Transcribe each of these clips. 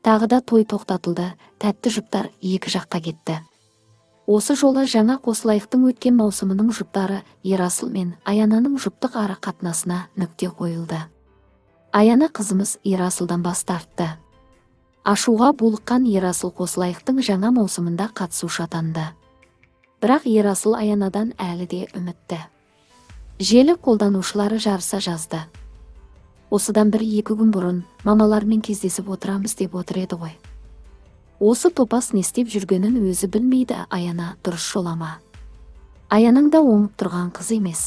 Тағы да той тоқтатылды, тәтті жұптар екі жаққа кетті. Осы жолы жаңа қосылайықтың өткен маусымының жұптары Ерасыл мен Аянаның жұптық ара қатынасына нүкте қойылды. Аяна қызымыз Ерасылдан бас тартты. Ашуға булыққан Ерасыл қосылайықтың жаңа маусымында қатысушы атанды. Бірақ Ерасыл Аянадан әлі де үмітті. Желі қолданушылары жарыса жазды. Осыдан 1-2 күн бұрын мамалармен кездесіп отырамыз деп отыр еді ғой. Осы топас не істеп жүргенін өзі білмейді. Аяна дұрыс жолама. Аяның да оңып тұрған қыз емес.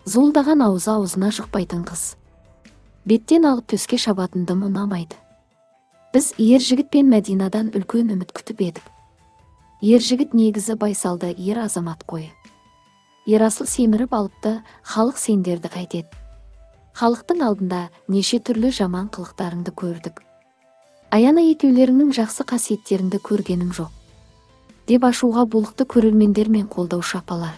Зуылдаған аузына жұқпайтын қыз. Беттен алып төске шабатындым ұнамайды. Біз Ержігіт пен Мәдинадан үлкен үміт күтіп едік. Ержігіт негізі байсалды ер азамат қой. Ерасыл семіріп алыпты, халық сендерді қайтеді. Халықтың алдында неше түрлі жаман қылықтарыңды көрдік. Аяна екеулеріңнің жақсы қасиеттеріңді көргенім жоқ. Деп ашуға булықты көрермендер мен қолдаушы апалар.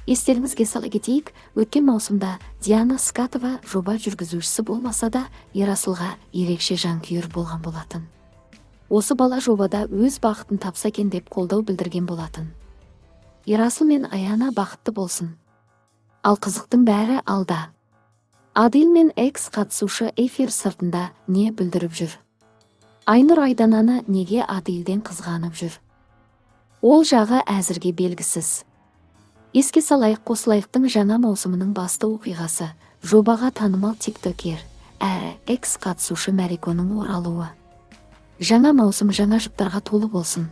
Естеріңізге сала кетейік, өткен маусымда Диана Скатова жоба жүргізушісі болмаса да Ерасылға ерекше жанкүйер болған болатын. Осы бала жобада өз бақытын тапса екен деп қолдау білдірген болатын. Ерасыл мен Аяна бақытты болсын. Ал қызықтың бәрі алда. Адил мен экс қатысушы эфир сыртында не білдіріп жүр? Айнұр Айдананы неге Адилден қызғанып жүр? Ол жағы әзірге белгісіз. Еске салайық, қосылайықтың жаңа маусымының басты оқиғасы жобаға танымал тиктокер әрі экс қатысушы Мәриконың оралуы. Жаңа маусым жаңа жұптарға толы болсын.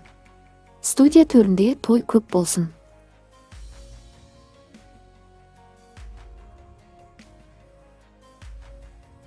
Студия төрінде той көп болсын.